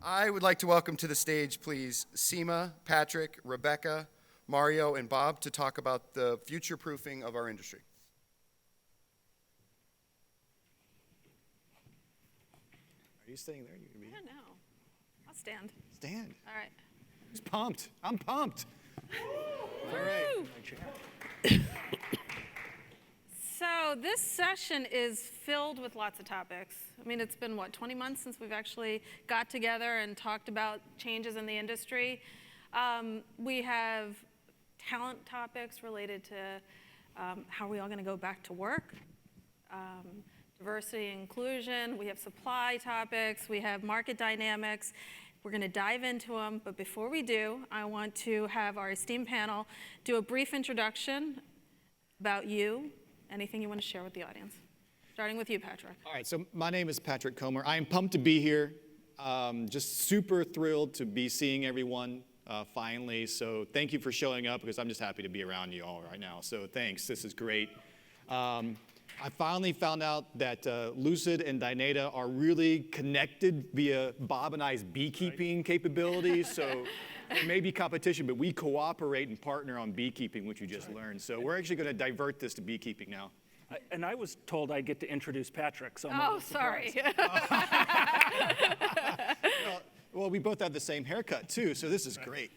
I would like to welcome to the stage, please, Sima, Patrick, Rebecca, Mario, and Bob to talk about the future-proofing of our industry. Are you staying there? You can be. I don't know. I'll stand. Stand. All right. He's pumped. I'm pumped. All right. So this session is filled with lots of topics. I mean, it's been, what, 20 months since we've actually got together and talked about changes in the industry. We have talent topics related to how are we all going to go back to work, diversity and inclusion. We have supply topics. We have market dynamics. We're going to dive into them. But before we do, I want to have our esteemed panel do a brief introduction about you. Anything you want to share with the audience? Starting with you, Patrick. All right, so my name is Patrick Comer. I am pumped to be here. Just super thrilled to be seeing everyone finally. So thank you for showing up, because I'm just happy to be around you all right now. So thanks, this is great. I finally found out that Lucid and Dynata are really connected via Bob and I's beekeeping capabilities. So there may be competition, but we cooperate and partner on beekeeping, which you just learned. So we're actually going to divert this to beekeeping now. And I was told I'd get to introduce Patrick, so I'm a Oh, little surprised. sorry. Well, we both have the same haircut, too, so this is great.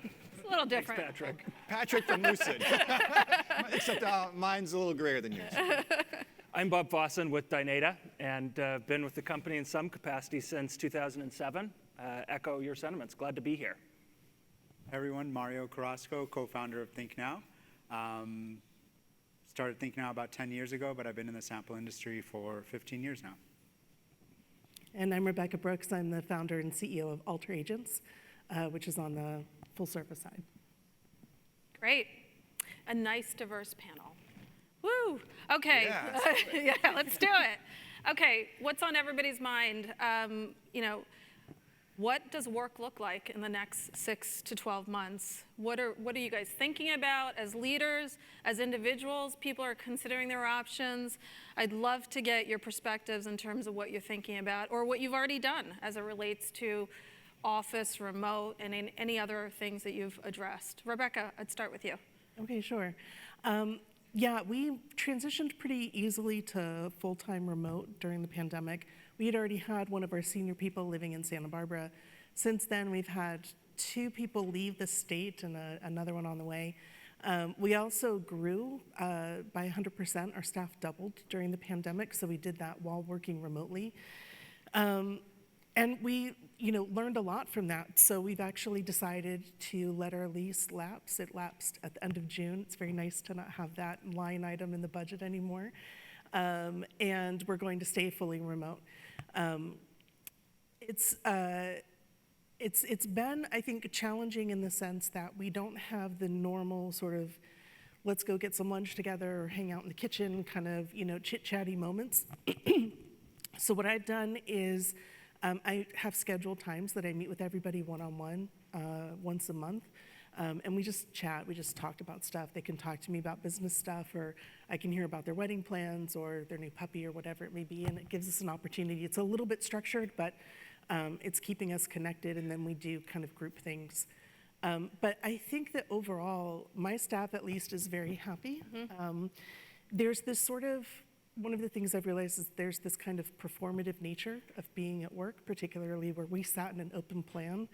It's a little different. Thanks, Patrick. Patrick from Lucid. Except mine's a little grayer than yours. I'm Bob Fawson with Dynata, and been with the company in some capacity since 2007. Echo your sentiments. Glad to be here. Hi everyone, Mario Carrasco, co-founder of ThinkNow. Started ThinkNow about 10 years ago, but I've been in the sample industry for 15 years now. And I'm Rebecca Brooks. I'm the founder and CEO of Alter Agents, which is on the full service side. Great. A nice, diverse panel. Woo! Okay. Yeah, let's do it. Okay, what's on everybody's mind? What does work look like in the next 6 to 12 months? What are you guys thinking about as leaders, as individuals? People are considering their options. I'd love to get your perspectives in terms of what you're thinking about or what you've already done as it relates to office, remote, and any other things that you've addressed. Rebecca, I'd start with you. Okay, sure. Yeah, we transitioned pretty easily to full-time remote during the pandemic. We had already had one of our senior people living in Santa Barbara. Since then, we've had 2 people leave the state and another one on the way. We also grew by 100%. Our staff doubled during the pandemic, so we did that while working remotely. And we learned a lot from that. So we've actually decided to let our lease lapse. It lapsed at the end of June. It's very nice to not have that line item in the budget anymore. And we're going to stay fully remote. It's been, I think, challenging in the sense that we don't have the normal sort of let's go get some lunch together or hang out in the kitchen kind of chit-chatty moments. So what I've done is I have scheduled times that I meet with everybody one-on-one once a month. And we just chat, we just talked about stuff. They can talk to me about business stuff, or I can hear about their wedding plans or their new puppy or whatever it may be, and it gives us an opportunity. It's a little bit structured, but it's keeping us connected, and then we do kind of group things. But I think that overall, my staff at least is very happy. Mm-hmm. There's this sort of, one of the things I've realized is there's this kind of performative nature of being at work, particularly where we sat in an open plan.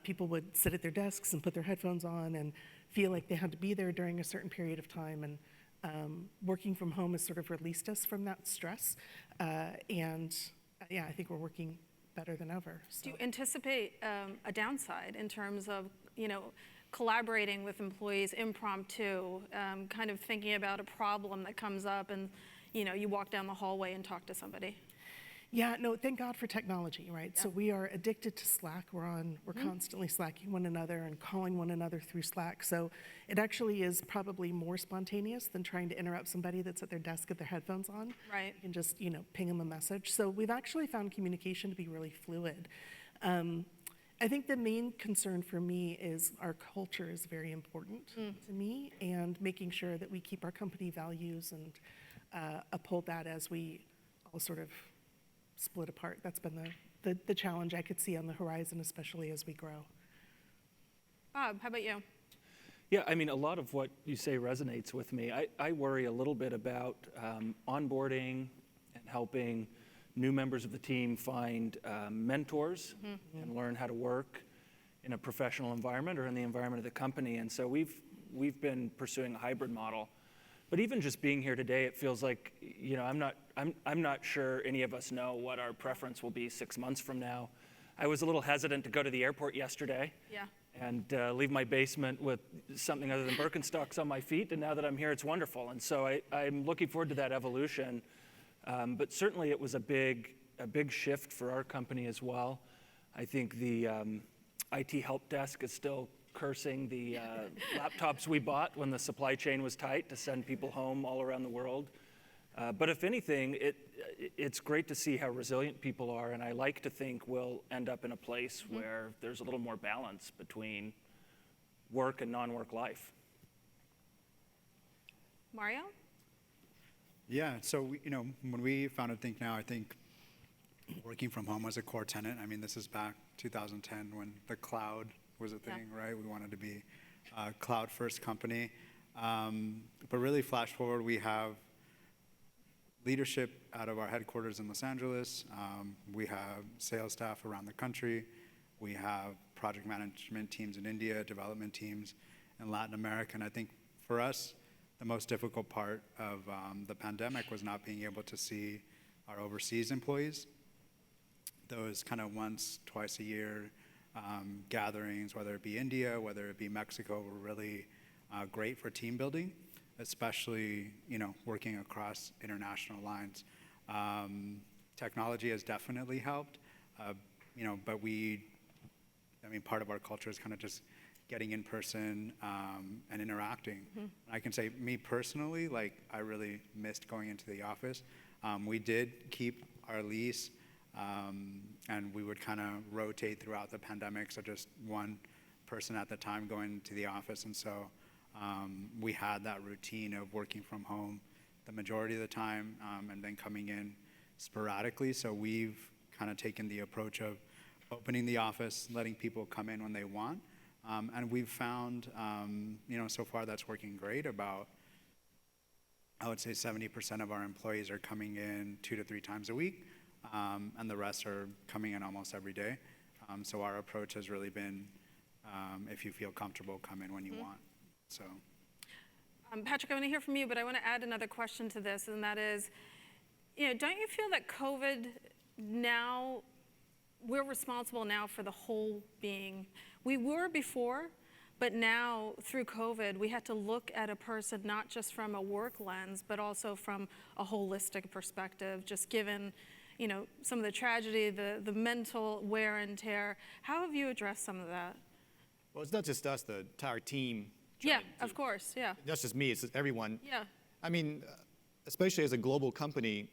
People would sit at their desks and put their headphones on and feel like they had to be there during a certain period of time. And working from home has sort of released us from that stress. And yeah, I think we're working better than ever. So. Do you anticipate a downside in terms of, collaborating with employees impromptu, kind of thinking about a problem that comes up and, you walk down the hallway and talk to somebody? Yeah, no, thank God for technology, right? Yeah. So we are addicted to Slack. We're constantly slacking one another and calling one another through Slack. So it actually is probably more spontaneous than trying to interrupt somebody that's at their desk with their headphones on. Right. And just, ping them a message. So we've actually found communication to be really fluid. I think the main concern for me is our culture is very important to me, and making sure that we keep our company values and uphold that as we all sort of split apart. That's been the challenge I could see on the horizon, especially as we grow. Bob, how about you? Yeah, I mean, a lot of what you say resonates with me. I worry a little bit about onboarding and helping new members of the team find mentors and learn how to work in a professional environment or in the environment of the company. And so we've been pursuing a hybrid model. But even just being here today, it feels like, you know, I'm not sure any of us know what our preference will be 6 months from now. I was a little hesitant to go to the airport yesterday. Yeah. And leave my basement with something other than Birkenstocks on my feet. And now that I'm here, it's wonderful. And so I'm looking forward to that evolution. But certainly it was a big shift for our company as well. I think the IT help desk is still cursing the laptops we bought when the supply chain was tight to send people home all around the world. But if anything, it's great to see how resilient people are, and I like to think we'll end up in a place where there's a little more balance between work and non-work life. Mario? Yeah, so when we founded ThinkNow, I think working from home was a core tenet. I mean, this is back 2010 when the cloud was a thing, right? We wanted to be a cloud-first company. But really, flash forward, we have leadership out of our headquarters in Los Angeles. We have sales staff around the country. We have project management teams in India, development teams in Latin America. And I think for us, the most difficult part of the pandemic was not being able to see our overseas employees. Those kind of once, twice a year gatherings, whether it be India, whether it be Mexico, were really great for team building, especially working across international lines. Technology has definitely helped, but part of our culture is kind of just getting in person and interacting. I can say, me personally, I really missed going into the office. We did keep our lease, and we would kind of rotate throughout the pandemic, so just one person at the time going to the office, and so we had that routine of working from home the majority of the time, and then coming in sporadically. So we've kind of taken the approach of opening the office, letting people come in when they want. And we've found, so far that's working great. About, I would say 70% of our employees are coming in 2 to 3 times a week, and the rest are coming in almost every day. So our approach has really been, if you feel comfortable, come in when you want. So, Patrick, I want to hear from you, but I want to add another question to this, and that is, don't you feel that COVID now, we're responsible now for the whole being? We were before, but now through COVID, we had to look at a person not just from a work lens, but also from a holistic perspective, just given, some of the tragedy, the mental wear and tear. How have you addressed some of that? Well, it's not just us, the entire team. Yeah, of course, yeah. Not just me, it's everyone. Yeah. I mean, especially as a global company,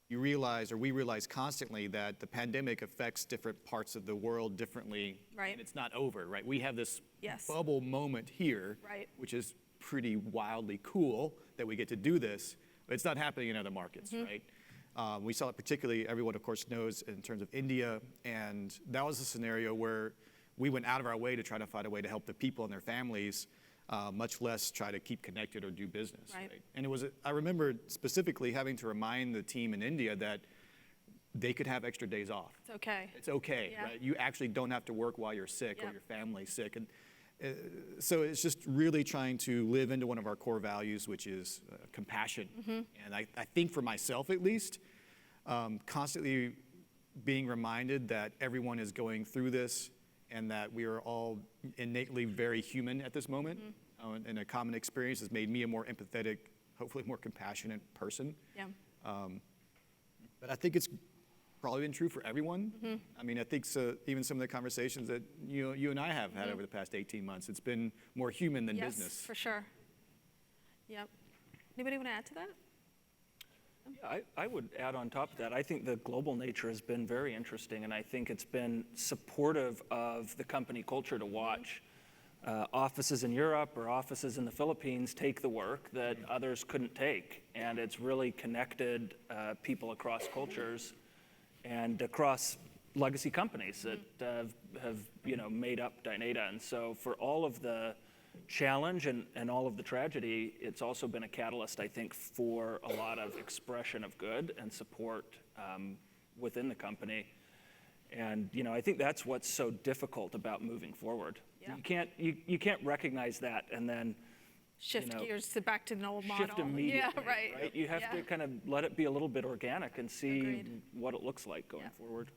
we realize constantly that the pandemic affects different parts of the world differently. Right. And it's not over, right? We have this Yes. bubble moment here, Right. which is pretty wildly cool that we get to do this, but it's not happening in other markets, right? We saw it particularly, everyone of course knows, in terms of India, and that was a scenario where we went out of our way to try to find a way to help the people and their families, much less try to keep connected or do business. Right. And I remember specifically having to remind the team in India that they could have extra days off. It's okay. It's okay, Yeah. right? You actually don't have to work while you're sick Yeah. or your family's sick. And so it's just really trying to live into one of our core values, which is compassion. And I think for myself at least, constantly being reminded that everyone is going through this and that we are all innately very human at this moment, and a common experience has made me a more empathetic, hopefully more compassionate person. Yeah. But I think it's probably been true for everyone. I mean, I think even some of the conversations that you and I have had over the past 18 months, it's been more human than Yes, business. for sure. Yep. Anybody want to add to that? Yeah, I would add on top of that, I think the global nature has been very interesting, and I think it's been supportive of the company culture to watch offices in Europe or offices in the Philippines take the work that others couldn't take, and it's really connected people across cultures and across legacy companies that have made up Dynata. And so for all of the challenge and all of the tragedy, it's also been a catalyst, I think, for a lot of expression of good and support within the company. And I think that's what's so difficult about moving forward. Yeah. You can't recognize that and then Shift gears to back to an old model. shift immediately. Yeah, right. You have to kind of let it be a little bit organic and see Agreed. what it looks like going forward.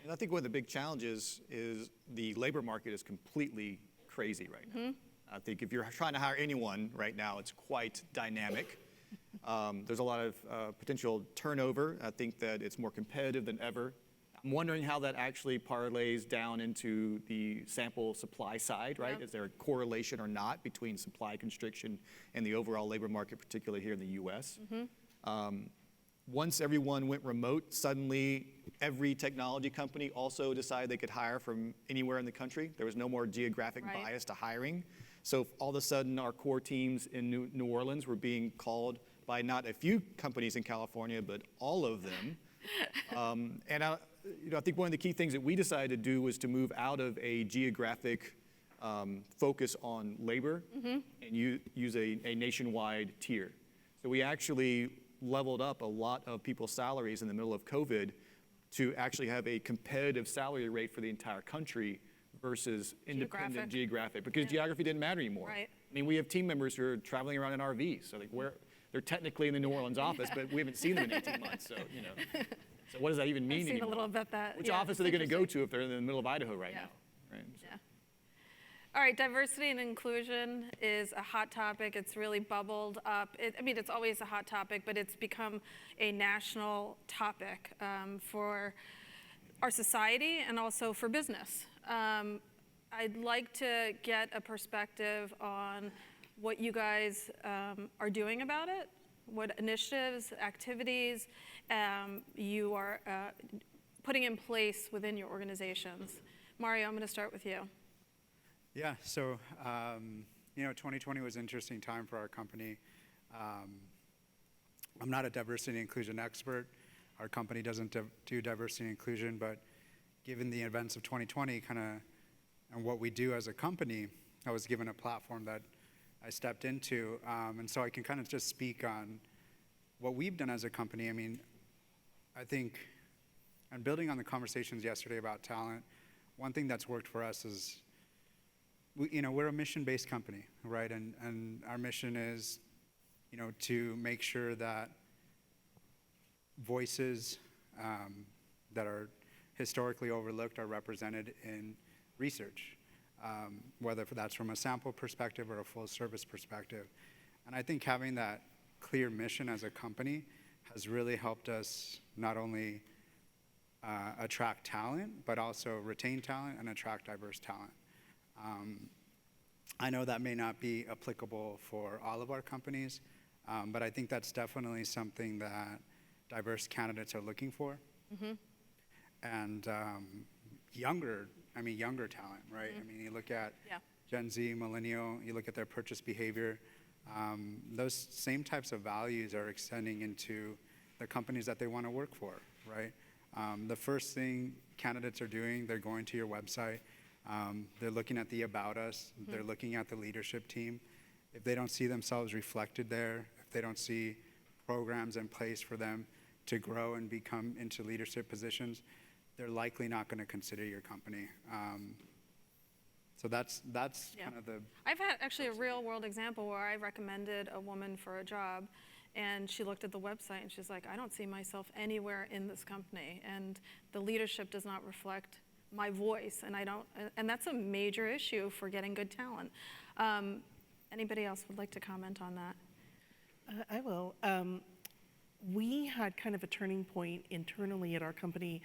And I think one of the big challenges is the labor market is completely crazy right now. I think if you're trying to hire anyone right now, it's quite dynamic. There's a lot of potential turnover. I think that it's more competitive than ever. I'm wondering how that actually parlays down into the sample supply side, right? Yep. Is there a correlation or not between supply constriction and the overall labor market, particularly here in the US? Once everyone went remote, suddenly every technology company also decided they could hire from anywhere in the country. There was no more geographic Right. bias to hiring. So all of a sudden, our core teams in New Orleans were being called by not a few companies in California, but all of them. And I think one of the key things that we decided to do was to move out of a geographic focus on labor and use a nationwide tier. So we actually leveled up a lot of people's salaries in the middle of COVID to actually have a competitive salary rate for the entire country versus independent geographic, because geography didn't matter anymore. Right. I mean, we have team members who are traveling around in RVs, so like they're technically in the New Orleans office, but we haven't seen them in 18 months, so So what does that even mean I've seen anymore? a little bit that. Which yeah, office it's are they going to go interesting. to if they're in the middle of Idaho right Yeah. now? Right? So- Yeah. All right, diversity and inclusion is a hot topic. It's really bubbled up. It's always a hot topic, but it's become a national topic for our society and also for business. I'd like to get a perspective on what you guys are doing about it, what initiatives, activities you are putting in place within your organizations. Mario, I'm going to start with you. Yeah, so 2020 was an interesting time for our company. I'm not a diversity and inclusion expert. Our company doesn't do diversity and inclusion, but given the events of 2020 and what we do as a company, I was given a platform that I stepped into. And so I can kind of just speak on what we've done as a company. I think, and building on the conversations yesterday about talent, one thing that's worked for us is we're a mission-based company, right? And our mission is, to make sure that voices that are historically overlooked are represented in research, whether that's from a sample perspective or a full service perspective. And I think having that clear mission as a company has really helped us not only attract talent, but also retain talent and attract diverse talent. I know that may not be applicable for all of our companies, but I think that's definitely something that diverse candidates are looking for. And younger talent, right? You look at Gen Z, millennial, you look at their purchase behavior, those same types of values are extending into the companies that they want to work for, right? The first thing candidates are doing, they're going to your website, they're looking at the About Us, they're looking at the leadership team. If they don't see themselves reflected there, if they don't see programs in place for them to grow and become into leadership positions, they're likely not going to consider your company. So that's kind of the... I've had actually a real world example where I recommended a woman for a job, and she looked at the website and she's like, I don't see myself anywhere in this company, and the leadership does not reflect my voice, and that's a major issue for getting good talent. Anybody else would like to comment on that? I will. We had kind of a turning point internally at our company.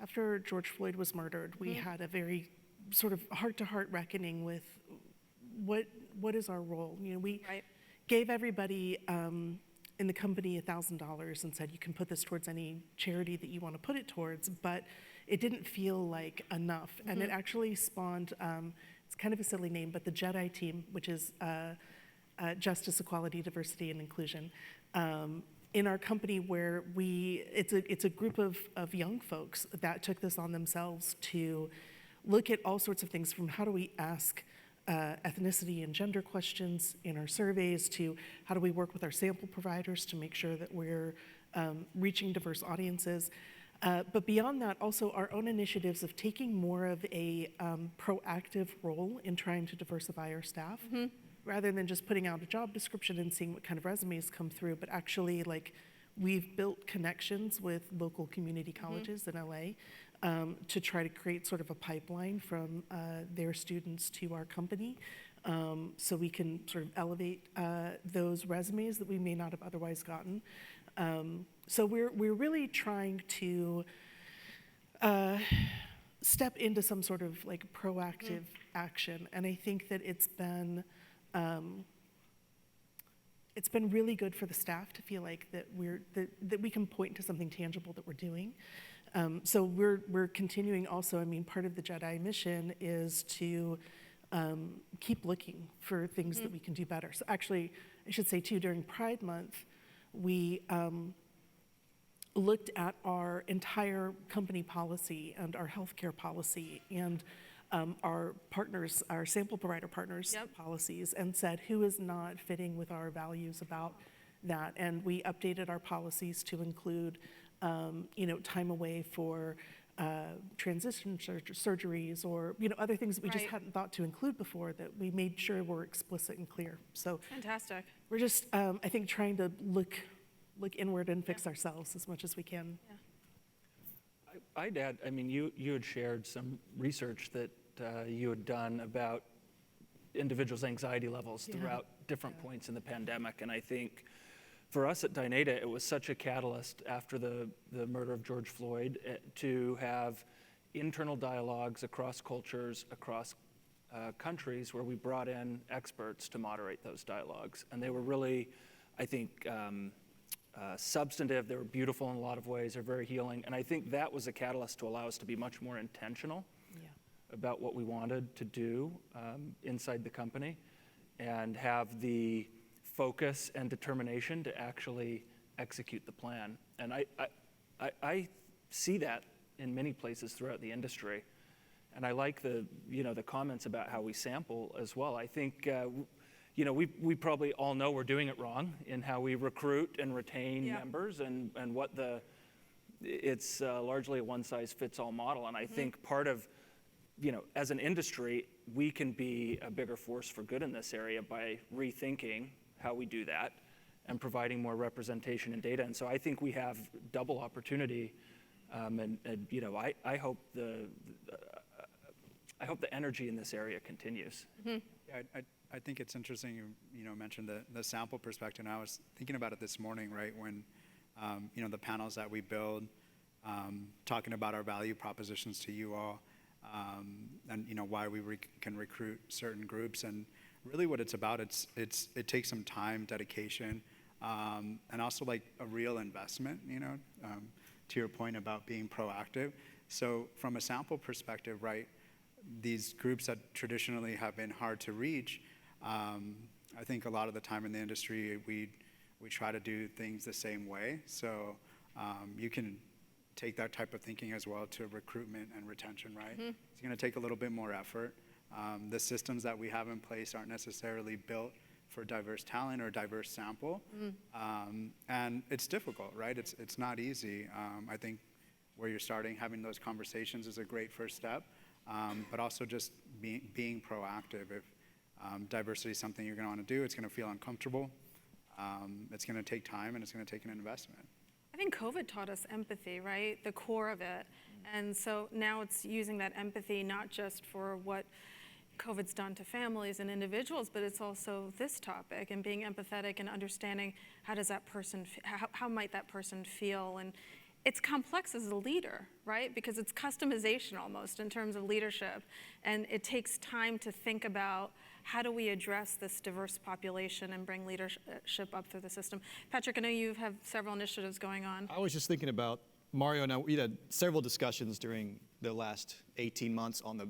After George Floyd was murdered, we had a very sort of heart-to-heart reckoning with what is our role. We gave everybody in the company $1,000 and said, you can put this towards any charity that you want to put it towards, but it didn't feel like enough. And it actually spawned, it's kind of a silly name, but the JEDI team, which is Justice, Equality, Diversity, and Inclusion. in our company where it's a group of young folks that took this on themselves to look at all sorts of things, from how do we ask ethnicity and gender questions in our surveys, to how do we work with our sample providers to make sure that we're reaching diverse audiences. But beyond that, also our own initiatives of taking more of a proactive role in trying to diversify our staff, rather than just putting out a job description and seeing what kind of resumes come through, but actually, like, we've built connections with local community colleges in LA to try to create sort of a pipeline from their students to our company, so we can sort of elevate those resumes that we may not have otherwise gotten. So we're really trying to step into some sort of like proactive action, and I think that it's been really good for the staff to feel like that that we can point to something tangible that we're doing. So we're continuing also. I mean, part of the JEDI mission is to keep looking for things that we can do better. So actually, I should say too, during Pride Month, we looked at our entire company policy and our healthcare policy and our partners, our sample provider partners' policies, and said who is not fitting with our values about that. And we updated our policies to include, time away for transition surgeries, or other things that we just hadn't thought to include before, that we made sure were explicit and clear. So Fantastic. we're just, I think, trying to look inward and fix ourselves as much as we can. I'd add, I mean, you had shared some research that you had done about individuals' anxiety levels throughout different points in the pandemic. And I think for us at Dynata, it was such a catalyst after the murder of George Floyd to have internal dialogues across cultures, across countries, where we brought in experts to moderate those dialogues. And they were really, I think, substantive. They were beautiful in a lot of ways. They're very healing. And I think that was a catalyst to allow us to be much more intentional about what we wanted to do inside the company, and have the focus and determination to actually execute the plan. And I see that in many places throughout the industry. And I like the comments about how we sample as well. I think we probably all know we're doing it wrong in how we recruit and retain members, and what it's largely a one-size-fits-all model. And I think part of, as an industry, we can be a bigger force for good in this area by rethinking how we do that and providing more representation and data. And so I think we have double opportunity, and I hope the energy in this area continues. Yeah, I think it's interesting you mentioned the sample perspective. And I was thinking about it this morning, right, when the panels that we build, talking about our value propositions to you all, and why we can recruit certain groups. And really what it's about, it takes some time, dedication, and also like a real investment, to your point about being proactive. So from a sample perspective, right, these groups that traditionally have been hard to reach, I think a lot of the time in the industry, we try to do things the same way. So you can take that type of thinking as well to recruitment and retention, right? It's going to take a little bit more effort. The systems that we have in place aren't necessarily built for diverse talent or diverse sample. And it's difficult, right? It's not easy. I think where you're starting, having those conversations is a great first step, but also just being proactive. If diversity is something you're going to want to do, it's going to feel uncomfortable. It's going to take time, and it's going to take an investment. I think COVID taught us empathy, right? The core of it. And so now it's using that empathy not just for what COVID's done to families and individuals, but it's also this topic, and being empathetic and understanding how does that person, how might that person feel. And it's complex as a leader, right? Because it's customization almost in terms of leadership. And it takes time to think about how do we address this diverse population and bring leadership up through the system. Patrick, I know you have several initiatives going on. I was just thinking about, Mario, now we had several discussions during the last 18 months on the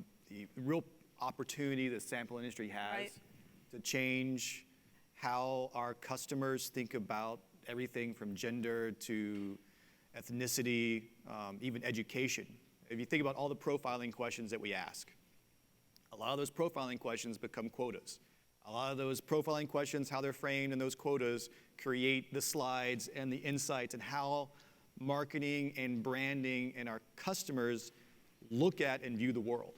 real opportunity the sample industry has to change how our customers think about everything from gender to ethnicity, even education. If you think about all the profiling questions that we ask, a lot of those profiling questions become quotas. A lot of those profiling questions, how they're framed, and those quotas create the slides and the insights and how marketing and branding and our customers look at and view the world.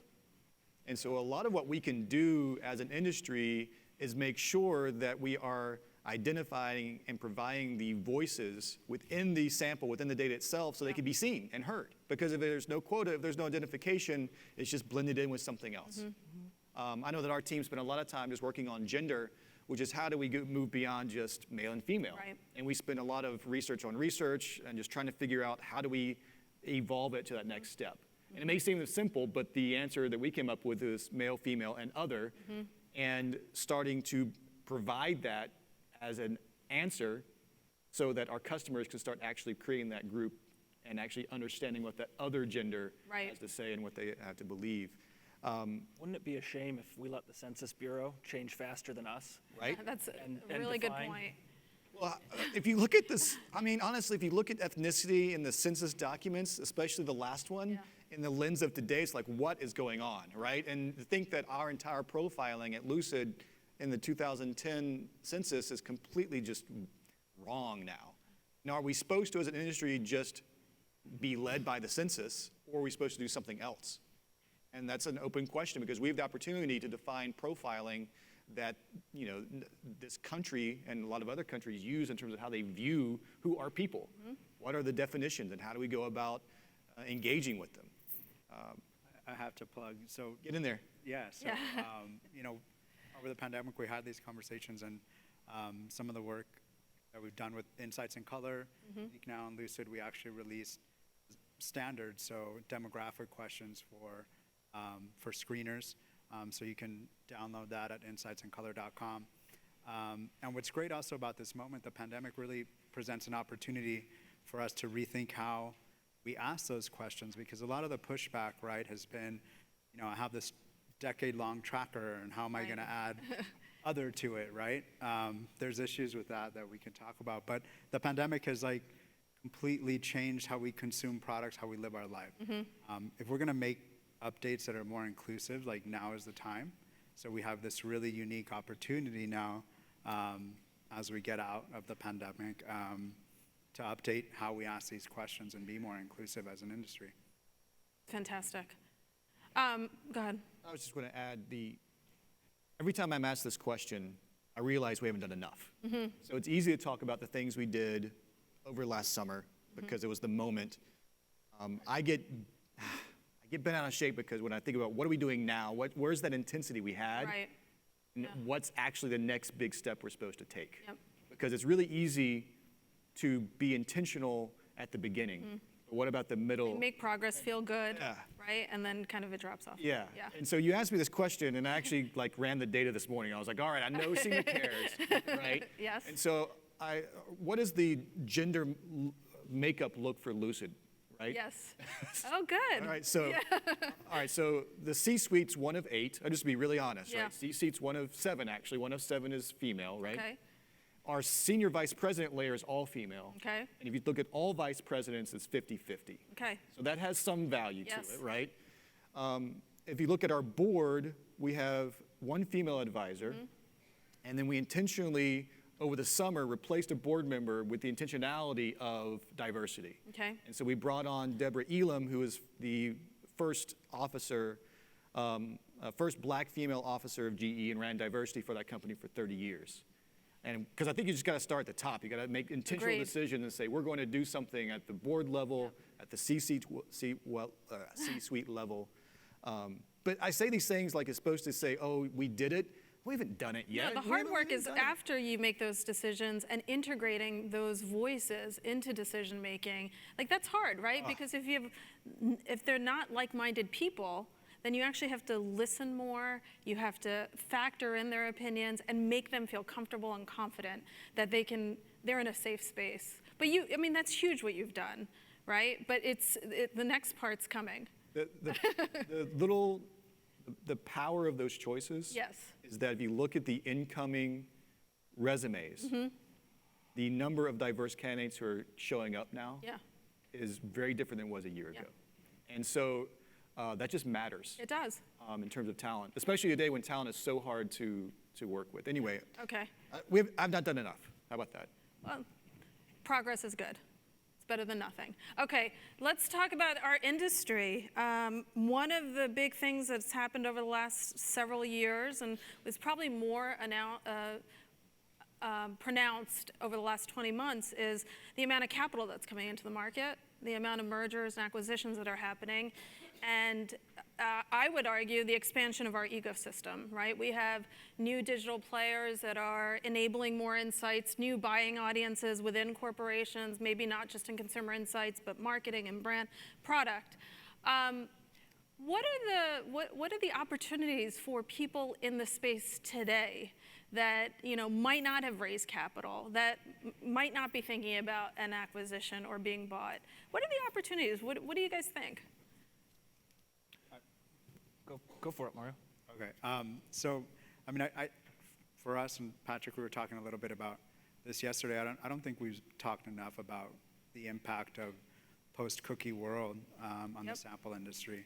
And so a lot of what we can do as an industry is make sure that we are identifying and providing the voices within the sample, within the data itself, so they can be seen and heard. Because if there's no quota, if there's no identification, it's just blended in with something else. I know that our team spent a lot of time just working on gender, which is how do we move beyond just male and female. Right. And we spent a lot of research on research and just trying to figure out how do we evolve it to that next step. And it may seem simple, but the answer that we came up with is male, female, and other, and starting to provide that as an answer so that our customers can start actually creating that group and actually understanding what that other gender has to say and what they have to believe. Wouldn't it be a shame if we let the Census Bureau change faster than us? Right? That's a And really good define. point. Well, if you look at this, I mean, honestly, if you look at ethnicity in the census documents, especially the last one, in the lens of today, it's like, what is going on, right? And to think that our entire profiling at Lucid in the 2010 census is completely just wrong now. Now, are we supposed to, as an industry, just be led by the census, or are we supposed to do something else? And that's an open question because we have the opportunity to define profiling that this country and a lot of other countries use in terms of how they view who are people. What are the definitions and how do we go about engaging with them? I have to plug. So Get in there. yeah, so over the pandemic we had these conversations, and some of the work that we've done with Insights in Color, ThinkNow and Lucid, we actually released standards, so demographic questions for screeners. So you can download that at insightsincolor.com. And what's great also about this moment, the pandemic really presents an opportunity for us to rethink how we ask those questions, because a lot of the pushback, right, has been, I have this decade-long tracker, and how am I going to add other to it, right? There's issues with that we can talk about, but the pandemic has completely changed how we consume products, how we live our life. If we're going to make updates that are more inclusive, now is the time. So we have this really unique opportunity now, as we get out of the pandemic, to update how we ask these questions and be more inclusive as an industry. Fantastic. Go ahead. I was just going to add every time I'm asked this question, I realize we haven't done enough. So it's easy to talk about the things we did over last summer because it was the moment. I get bent out of shape because when I think about what are we doing now, where's that intensity we had, and what's actually the next big step we're supposed to take. Because it's really easy to be intentional at the beginning. But what about the middle? Make progress feel good, right? And then kind of it drops off. Yeah. And so you asked me this question, and I actually ran the data this morning. I was like, all right, I know Sima cares, right? Yes. And so what does the gender makeup look for Lucid, right? Yes. Oh, good. All right, so the C-suite's 1 of 8. I'll just be really honest, right? C-suite's 1 of 7, actually. 1 of 7 is female, right? Okay. Our senior vice president layer is all female. Okay. And if you look at all vice presidents, it's 50-50. Okay. So that has some value to Yes. it, right? If you look at our board, we have 1 female advisor, and then we intentionally, over the summer, replaced a board member with the intentionality of diversity. Okay. And so we brought on Deborah Elam, who is the first officer, first black female officer of GE, and ran diversity for that company for 30 years. And because I think you just got to start at the top. You got to make intentional decisions and say, we're going to do something at the board level, at the C-suite level. But I say these things like it's supposed to say, oh, we did it. We haven't done it yet. No, the hard work is after you make those decisions and integrating those voices into decision making. That's hard, right? Because if they're not like-minded people, then you actually have to listen more, you have to factor in their opinions and make them feel comfortable and confident that they're in a safe space. But that's huge what you've done, right? But the next part's coming. The power of those choices is that if you look at the incoming resumes, the number of diverse candidates who are showing up now Yeah, is very different than it was a year Yeah. ago. And so that just matters it does. in terms of talent, especially today when talent is so hard to work with. Anyway, Okay. I've not done enough. How about that? Well, progress is good. It's better than nothing. Okay, let's talk about our industry. One of the big things that's happened over the last several years, and was probably more pronounced over the last 20 months, is the amount of capital that's coming into the market, the amount of mergers and acquisitions that are happening, and I would argue the expansion of our ecosystem, right? We have new digital players that are enabling more insights, new buying audiences within corporations, maybe not just in consumer insights, but marketing and brand product. What are the opportunities for people in the space today that might not have raised capital, that might not be thinking about an acquisition or being bought? What are the opportunities? What do you guys think? Go for it, Mario. Okay. So, I mean, for us and Patrick, we were talking a little bit about this yesterday. I don't think we've talked enough about the impact of post-cookie world on the sample industry.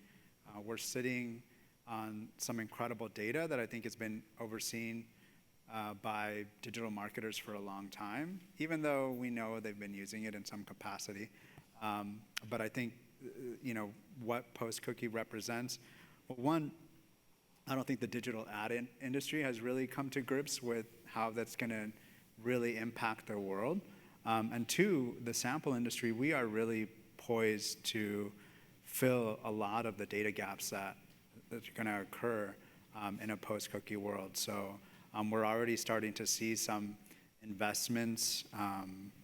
We're sitting on some incredible data that I think has been overseen by digital marketers for a long time, even though we know they've been using it in some capacity. But I think, what post-cookie represents, well, one, I don't think the digital ad industry has really come to grips with how that's going to really impact their world. And two, the sample industry, we are really poised to fill a lot of the data gaps that are going to occur in a post-cookie world. So we're already starting to see some investments,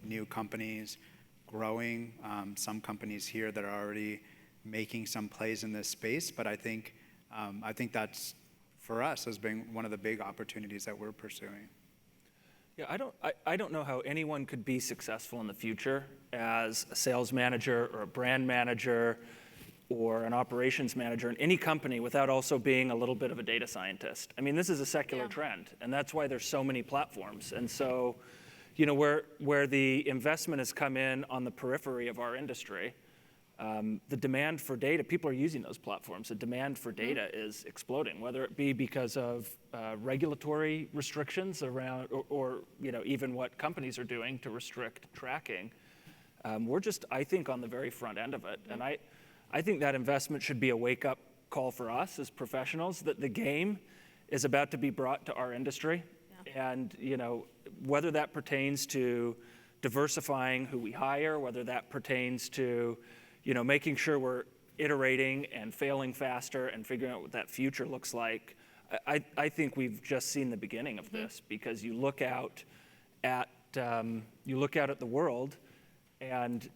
new companies growing, some companies here that are already making some plays in this space. But I think that's, for us, has been one of the big opportunities that we're pursuing. Yeah, I don't know how anyone could be successful in the future as a sales manager or a brand manager or an operations manager in any company without also being a little bit of a data scientist. I mean, this is a secular trend, and that's why there's so many platforms. And so, where the investment has come in on the periphery of our industry, the demand for data, people are using those platforms. The demand for data is exploding, whether it be because of regulatory restrictions around, or even what companies are doing to restrict tracking. We're just, I think, on the very front end of it. And I think that investment should be a wake-up call for us as professionals, that the game is about to be brought to our industry. Yeah. And whether that pertains to diversifying who we hire, whether that pertains to making sure we're iterating and failing faster and figuring out what that future looks like, I think we've just seen the beginning of this, because you look out at the world, and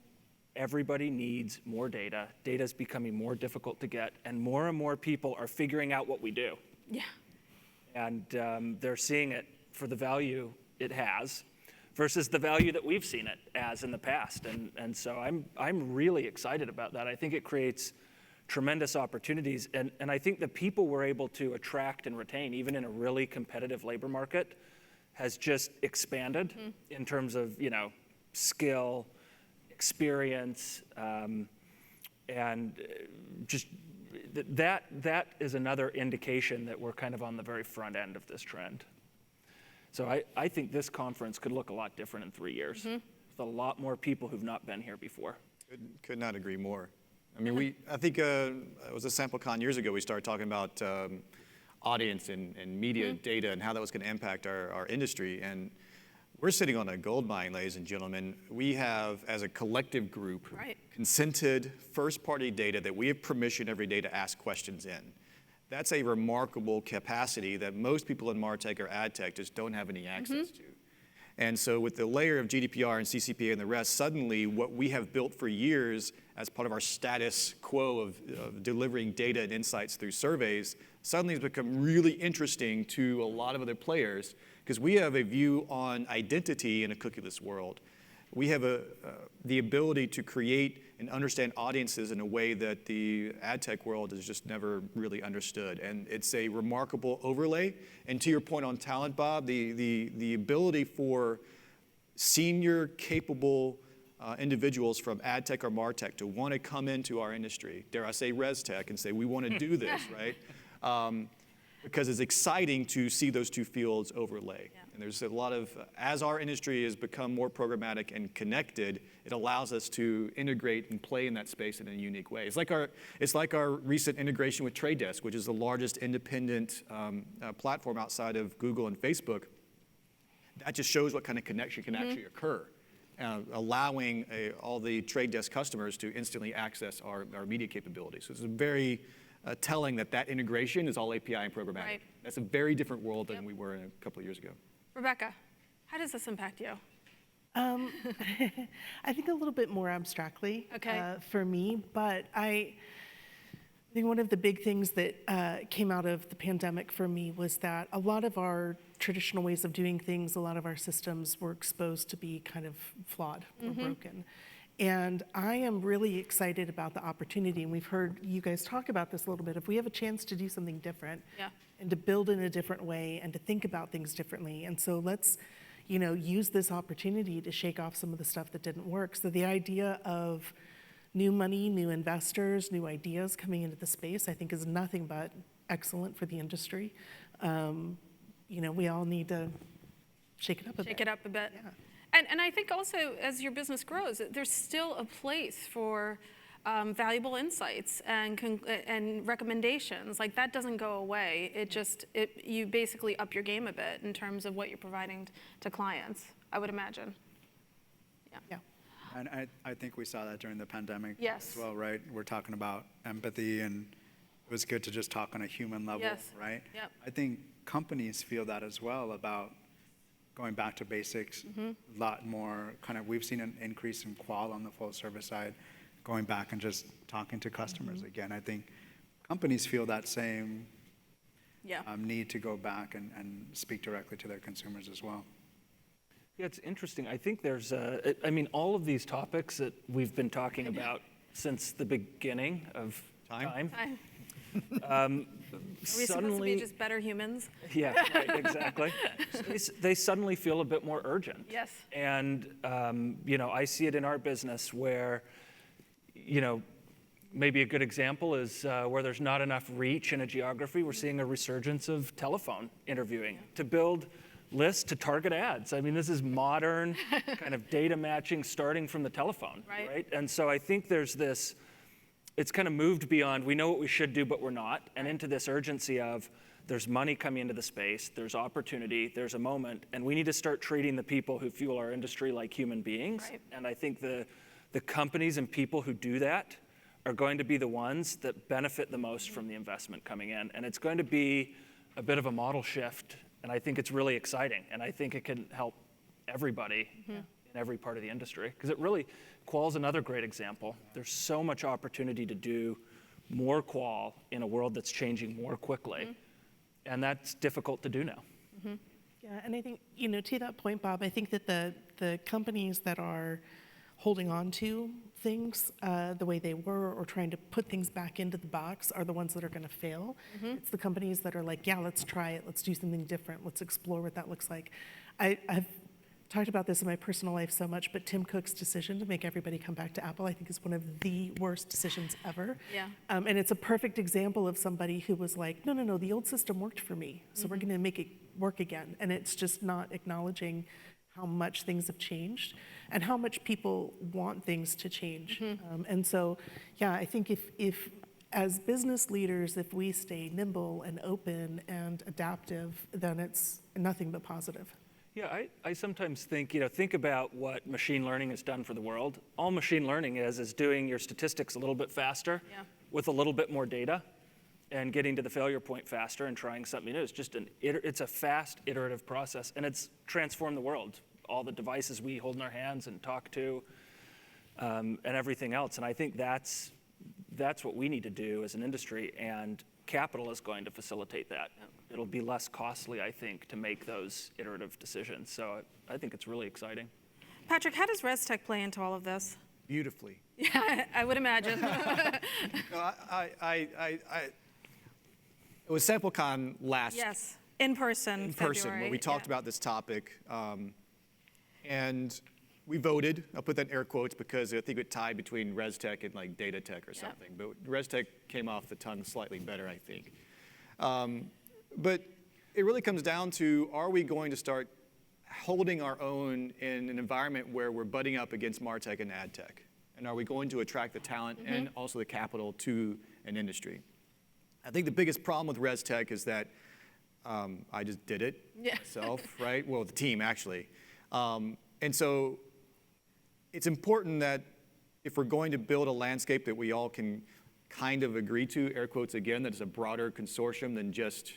everybody needs more data. Data is becoming more difficult to get, and more people are figuring out what we do. Yeah. And they're seeing it for the value it has, versus the value that we've seen it as in the past. And so I'm really excited about that. I think it creates tremendous opportunities. And I think the people we're able to attract and retain, even in a really competitive labor market, has just expanded in terms of, skill, experience, and just that is another indication that we're kind of on the very front end of this trend. So I think this conference could look a lot different in 3 years, with a lot more people who've not been here before. Could not agree more. I mean, I think it was a SampleCon years ago, we started talking about audience and media data and how that was going to impact our industry. And we're sitting on a gold mine, ladies and gentlemen. We have, as a collective group, consented first-party data that we have permission every day to ask questions in. That's a remarkable capacity that most people in MarTech or AdTech just don't have any access to. And so with the layer of GDPR and CCPA and the rest, suddenly what we have built for years as part of our status quo of delivering data and insights through surveys suddenly has become really interesting to a lot of other players, because we have a view on identity in a cookieless world. We have the ability to create and understand audiences in a way that the ad tech world has just never really understood. And it's a remarkable overlay. And to your point on talent, Bob, the ability for senior, capable individuals from ad tech or martech to want to come into our industry, dare I say res tech, and say, we want to do this, right? Because it's exciting to see those two fields overlay. Yeah. And there's a lot of, as our industry has become more programmatic and connected, it allows us to integrate and play in that space in a unique way. It's like our recent integration with Trade Desk, which is the largest independent platform outside of Google and Facebook. That just shows what kind of connection can actually occur, allowing all the Trade Desk customers to instantly access our media capabilities. So it's very telling that integration is all API and programmatic. Right. That's a very different world than we were a couple of years ago. Rebecca, how does this impact you? I think a little bit more abstractly Okay. for me, but I think one of the big things that came out of the pandemic for me was that a lot of our traditional ways of doing things, a lot of our systems were exposed to be kind of flawed or broken. And I am really excited about the opportunity, and we've heard you guys talk about this a little bit. If we have a chance to do something different Yeah. and to build in a different way and to think about things differently. And so let's, use this opportunity to shake off some of the stuff that didn't work. So the idea of new money, new investors, new ideas coming into the space, I think is nothing but excellent for the industry. We all need to shake it up a bit. Shake it up a bit. Yeah. And I think also as your business grows, there's still a place for valuable insights and recommendations. Like that doesn't go away. You basically up your game a bit in terms of what you're providing to clients, I would imagine. Yeah. And I think we saw that during the pandemic Yes. as well, right? We're talking about empathy, and it was good to just talk on a human level, Yes. right? Yep. I think companies feel that as well about going back to basics, a lot more we've seen an increase in qual on the full service side, going back and just talking to customers again. I think companies feel that same Yeah. need to go back and speak directly to their consumers as well. Yeah, it's interesting. I think there's all of these topics that we've been talking about since the beginning of time. Are we supposed to be just better humans? Yeah, right, exactly. They suddenly feel a bit more urgent. Yes. And, I see it in our business where, maybe a good example is where there's not enough reach in a geography, we're seeing a resurgence of telephone interviewing to build lists to target ads. I mean, this is modern kind of data matching starting from the telephone, right? And so I think there's this, it's kind of moved beyond we know what we should do, but we're not, and into this urgency of there's money coming into the space, there's opportunity, there's a moment, and we need to start treating the people who fuel our industry like human beings. Right. And I think the companies and people who do that are going to be the ones that benefit the most from the investment coming in. And it's going to be a bit of a model shift, and I think it's really exciting, and I think it can help everybody in every part of the industry, because it really, qual's another great example. There's so much opportunity to do more qual in a world that's changing more quickly, and that's difficult to do now. Yeah, and I think, to that point, Bob, I think that the companies that are holding on to things the way they were or trying to put things back into the box are the ones that are going to fail. It's the companies that are like, yeah, let's try it, let's do something different, let's explore what that looks like. I've talked about this in my personal life so much, but Tim Cook's decision to make everybody come back to Apple, I think, is one of the worst decisions ever. Yeah. And it's a perfect example of somebody who was like, no, the old system worked for me, so we're going to make it work again. And it's just not acknowledging how much things have changed and how much people want things to change. And so, yeah, I think if as business leaders, if we stay nimble and open and adaptive, then it's nothing but positive. Yeah, I sometimes think, think about what machine learning has done for the world. All machine learning is doing your statistics a little bit faster with a little bit more data and getting to the failure point faster and trying something new. It's just it's a fast, iterative process, and it's transformed the world. All the devices we hold in our hands and talk to and everything else. And I think that's what we need to do as an industry, and capital is going to facilitate that. It'll be less costly, I think, to make those iterative decisions. So I think it's really exciting. Patrick, how does ResTech play into all of this? Beautifully. Yeah, I would imagine. It was SampleCon last Yes, in person, in person February. where we talked about this topic. And we voted. I'll put that in air quotes because I think it tied between ResTech and like Data Tech or something. But ResTech came off the tongue slightly better, I think. But it really comes down to, are we going to start holding our own in an environment where we're butting up against MarTech and AdTech? And are we going to attract the talent and also the capital to an industry? I think the biggest problem with ResTech is that I just did it myself, right? Well, the team actually. And so it's important that if we're going to build a landscape that we all can kind of agree to, air quotes again, that it's a broader consortium than just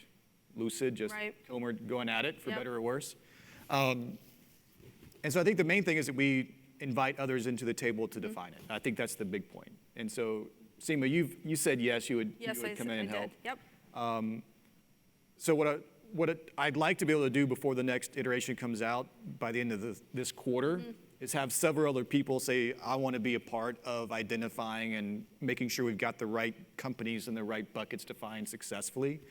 Lucid, just Comer going at it, for better or worse. And so I think the main thing is that we invite others into the table to define it. I think that's the big point. And so, Sima, you said yes, you would come in and help. Yep. So what I'd like to be able to do before the next iteration comes out by the end of this quarter is have several other people say, I want to be a part of identifying and making sure we've got the right companies and the right buckets defined successfully.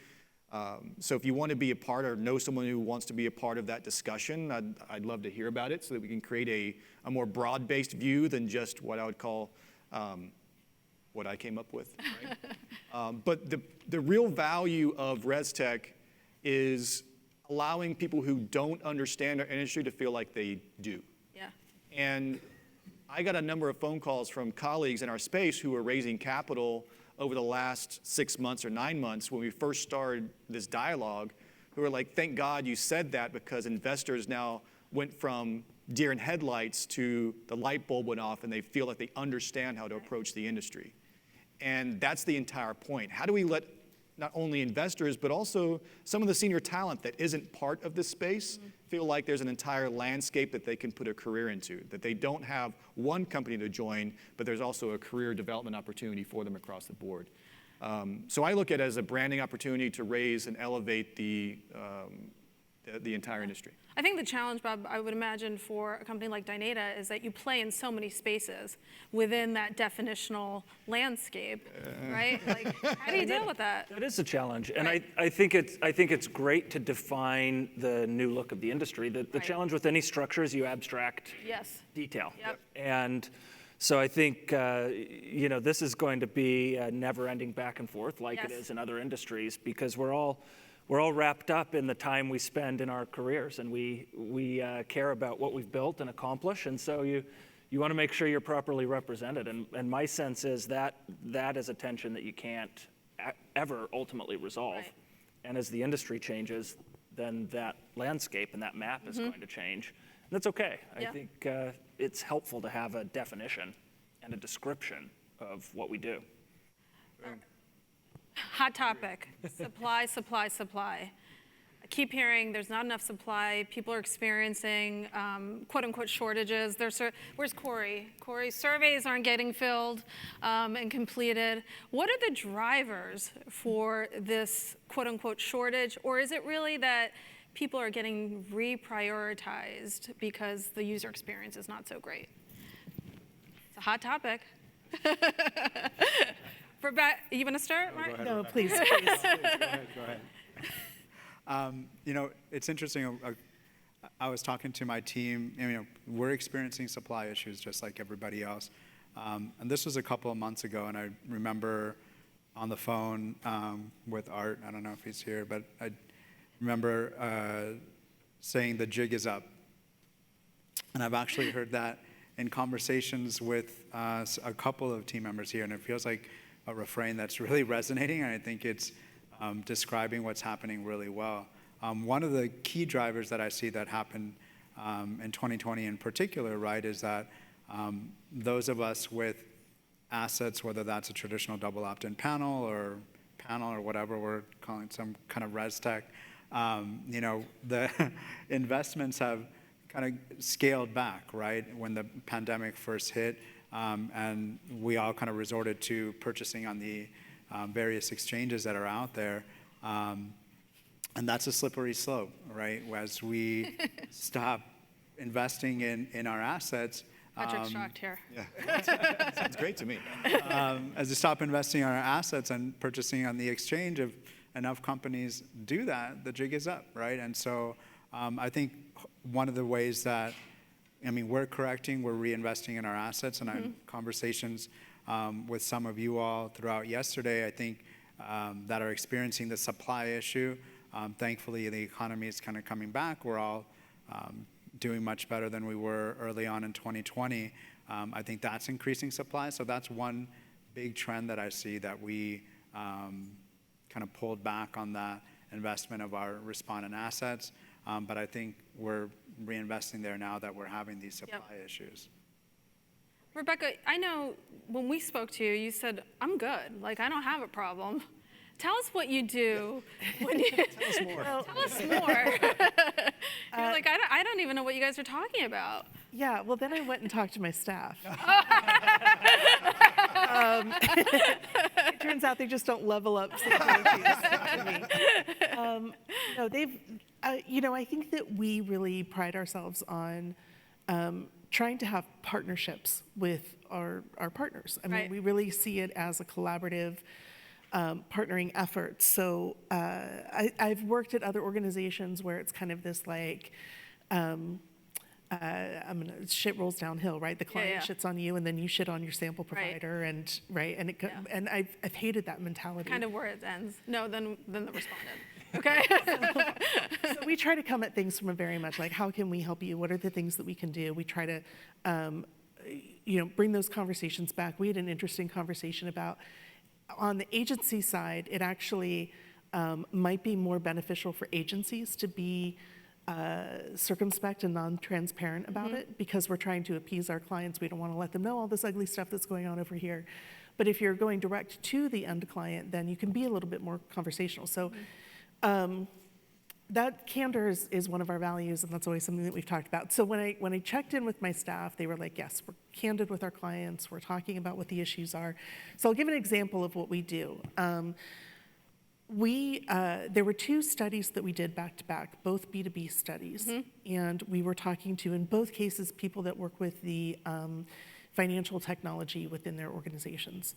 So if you want to be a part or know someone who wants to be a part of that discussion, I'd love to hear about it so that we can create a more broad-based view than just what I would call what I came up with. Right? But the real value of ResTech is allowing people who don't understand our industry to feel like they do. Yeah. And I got a number of phone calls from colleagues in our space who were raising capital over the last 6 months or 9 months when we first started this dialogue, who were like, thank God you said that, because investors now went from deer in headlights to the light bulb went off and they feel like they understand how to approach the industry. And that's the entire point. How do we let not only investors, but also some of the senior talent that isn't part of this space feel like there's an entire landscape that they can put a career into, that they don't have one company to join, but there's also a career development opportunity for them across the board. So I look at it as a branding opportunity to raise and elevate the entire industry. I think the challenge, Bob, I would imagine for a company like Dynata is that you play in so many spaces within that definitional landscape, right? Like, how do you deal with that? That is a challenge, and I think it's great to define the new look of the industry. The challenge with any structure is you abstract detail. Yep. And so I think this is going to be a never-ending back and forth, like it is in other industries, because we're all wrapped up in the time we spend in our careers, and we care about what we've built and accomplished, and so you want to make sure you're properly represented. And my sense is that is a tension that you can't ever ultimately resolve. Right. And as the industry changes, then that landscape and that map is going to change. And that's okay. I think it's helpful to have a definition and a description of what we do. Hot topic, supply, supply, supply. I keep hearing there's not enough supply. People are experiencing quote unquote shortages. Where's Corey? Corey, surveys aren't getting filled and completed. What are the drivers for this quote unquote shortage? Or is it really that people are getting reprioritized because the user experience is not so great? It's a hot topic. You want to start, Mark? No, please. Go ahead. It's interesting. I was talking to my team. We're experiencing supply issues just like everybody else. And this was a couple of months ago, and I remember on the phone with Art. I don't know if he's here, but I remember saying the jig is up. And I've actually heard that in conversations with a couple of team members here, and it feels like a refrain that's really resonating, and I think it's describing what's happening really well. One of the key drivers that I see that happened in 2020 in particular, right, is that those of us with assets, whether that's a traditional double opt-in panel or whatever we're calling some kind of ResTech, the investments have kind of scaled back, right, when the pandemic first hit. And we all kind of resorted to purchasing on the various exchanges that are out there. And that's a slippery slope, right? As we stop investing in our assets. Patrick's shocked here. Yeah, sounds great to me. As we stop investing in our assets and purchasing on the exchange, if enough companies do that, the jig is up, right? And so I think one of the ways that I mean, we're correcting, we're reinvesting in our assets, and in conversations with some of you all throughout yesterday, I think, that are experiencing the supply issue. Thankfully, the economy is kind of coming back. We're all doing much better than we were early on in 2020. I think that's increasing supply. So that's one big trend that I see, that we kind of pulled back on that investment of our respondent assets. But I think we're reinvesting there now that we're having these supply issues. Rebecca, I know when we spoke to you, you said, I'm good. Like, I don't have a problem. Tell us what you do when you tell us more. Tell us more. You're like, I don't even know what you guys are talking about. Yeah, well, then I went and talked to my staff. It turns out they just don't level up to me. No, they've, I think that we really pride ourselves on trying to have partnerships with our partners. I mean, we really see it as a collaborative partnering effort. So I've worked at other organizations where it's kind of this like, shit rolls downhill, right? The client shits on you, and then you shit on your sample provider, and and I've hated that mentality. Kind of where it ends. No, then the respondent. Okay. So we try to come at things from a very much like, how can we help you? What are the things that we can do? We try to, bring those conversations back. We had an interesting conversation about, on the agency side, it actually might be more beneficial for agencies to be circumspect and non-transparent about it, because we're trying to appease our clients. We don't want to let them know all this ugly stuff that's going on over here. But if you're going direct to the end client, then you can be a little bit more conversational. So that candor is one of our values, and that's always something that we've talked about. So when I checked in with my staff, they were like, yes, we're candid with our clients. We're talking about what the issues are. So I'll give an example of what we do. There were 2 studies that we did back to back, both B2B studies. And we were talking to, in both cases, people that work with the financial technology within their organizations.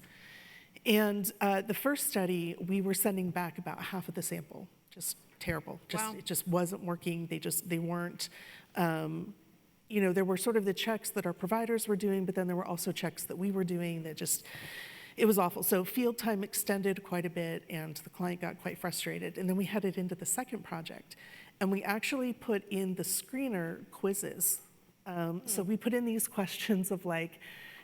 And the first study, we were sending back about half of the sample, just terrible. It just wasn't working. They weren't, there were sort of the checks that our providers were doing, but then there were also checks that we were doing that just, it was awful. So field time extended quite a bit, and the client got quite frustrated. And then we headed into the second project, and we actually put in the screener quizzes. So we put in these questions of like,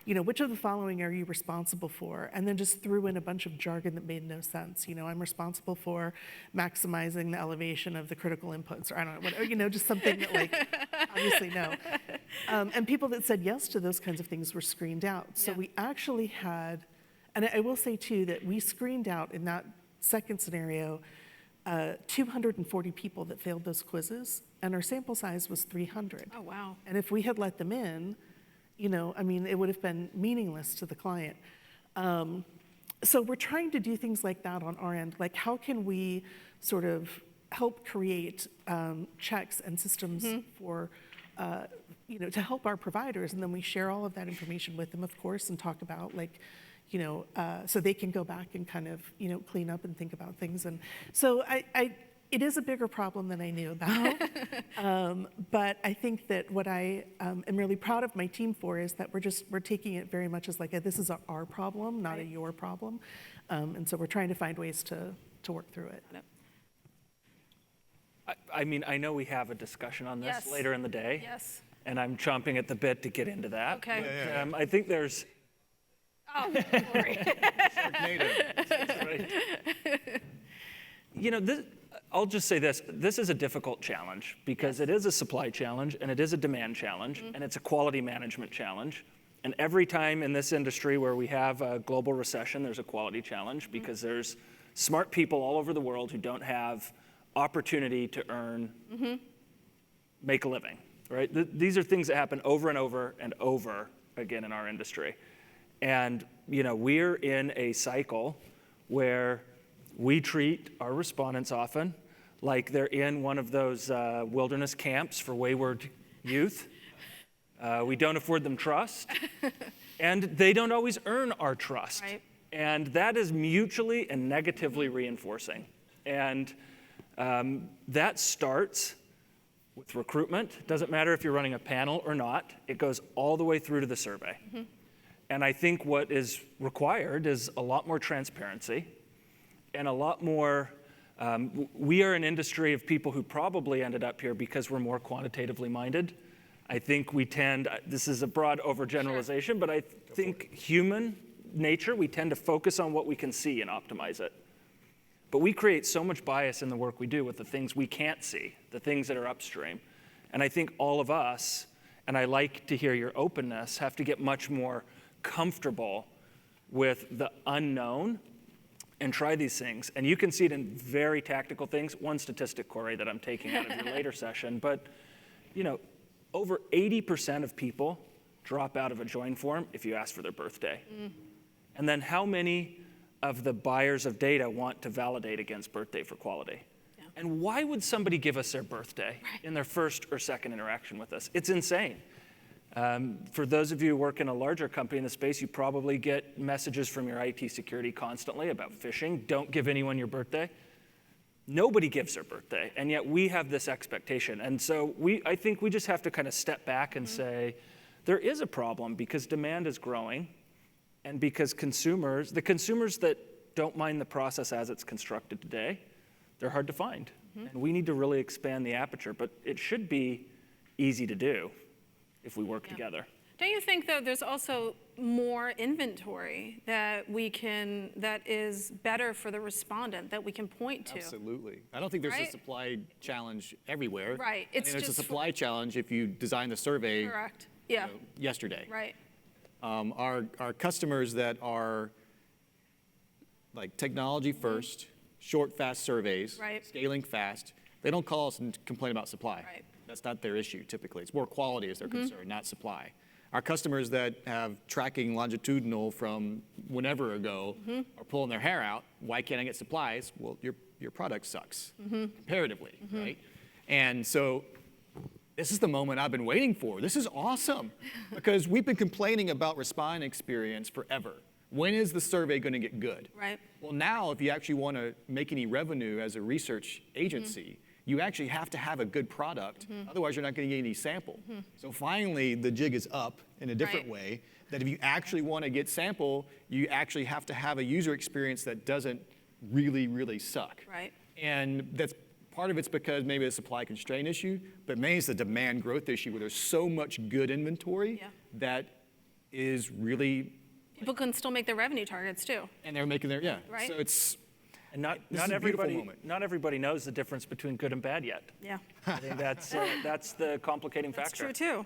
which of the following are you responsible for? And then just threw in a bunch of jargon that made no sense. I'm responsible for maximizing the elevation of the critical inputs, or I don't know, whatever, just something that like, obviously no. And people that said yes to those kinds of things were screened out. So we actually had, and I will say too, that we screened out in that second scenario, 240 people that failed those quizzes, and our sample size was 300. Oh, wow. And if we had let them in, it would have been meaningless to the client. So we're trying to do things like that on our end. Like, how can we sort of help create checks and systems for, to help our providers, and then we share all of that information with them, of course, and talk about like, so they can go back and kind of, clean up and think about things. And so it is a bigger problem than I knew about. But I think that what I am really proud of my team for is that we're taking it very much as like, this is our problem, not a your problem. And so we're trying to find ways to work through it. I mean, I know we have a discussion on this later in the day. Yes. And I'm chomping at the bit to get into that. Okay. I think there's... Oh, sorry. That's right. I'll just say this. This is a difficult challenge because it is a supply challenge, and it is a demand challenge, and it's a quality management challenge. And every time in this industry where we have a global recession, there's a quality challenge because there's smart people all over the world who don't have opportunity to earn, make a living, right? These are things that happen over and over and over again in our industry. And, we're in a cycle where we treat our respondents often like they're in one of those wilderness camps for wayward youth. We don't afford them trust, and they don't always earn our trust. Right. And that is mutually and negatively reinforcing. And that starts With recruitment, doesn't matter if you're running a panel or not, it goes all the way through to the survey. And I think what is required is a lot more transparency and a lot more, we are an industry of people who probably ended up here because we're more quantitatively minded. I think we tend, this is a broad overgeneralization, but I think human nature, we tend to focus on what we can see and optimize it. But we create so much bias in the work we do with the things we can't see, the things that are upstream. And I think all of us, and I like to hear your openness, have to get much more comfortable with the unknown and try these things. And you can see it in very tactical things. One statistic, Corey, that I'm taking out of your later session, but over 80% of people drop out of a join form if you ask for their birthday. And then how many of the buyers of data want to validate against birthday for quality? Yeah. And why would somebody give us their birthday in their first or second interaction with us? It's insane. For those of you who work in a larger company in the space, you probably get messages from your IT security constantly about phishing. Don't give anyone your birthday. Nobody gives their birthday, and yet we have this expectation. And so I think we just have to kind of step back and say, there is a problem because demand is growing, and because the consumers that don't mind the process as it's constructed today, they're hard to find. And we need to really expand the aperture, but it should be easy to do if we work together. Don't you think, though, there's also more inventory that is better for the respondent that we can point to? Absolutely. I don't think there's a supply challenge everywhere. Right. I think there's a supply challenge if you design the survey Correct. Yeah. Yesterday. Right. Our customers that are like technology first, short, fast surveys, scaling fast, they don't call us and complain about supply. Right. That's not their issue typically. It's more quality is their concern, not supply. Our customers that have tracking longitudinal from whenever ago are pulling their hair out. Why can't I get supplies? Well, your product sucks comparatively, right? And so this is the moment I've been waiting for. This is awesome because we've been complaining about respond experience forever. When is the survey going to get good? Right. Well, now if you actually want to make any revenue as a research agency, you actually have to have a good product. Otherwise, you're not going to get any sample. So finally, the jig is up in a different way, that if you actually want to get sample, you actually have to have a user experience that doesn't really, really suck. Right. And that's part of it's because maybe it's a supply constraint issue, but mainly it's the demand growth issue where there's so much good inventory that is really... People can still make their revenue targets, too. And they're making their, Right. So it's... And not everybody knows the difference between good and bad yet. Yeah. I think that's the complicating factor. That's true, too.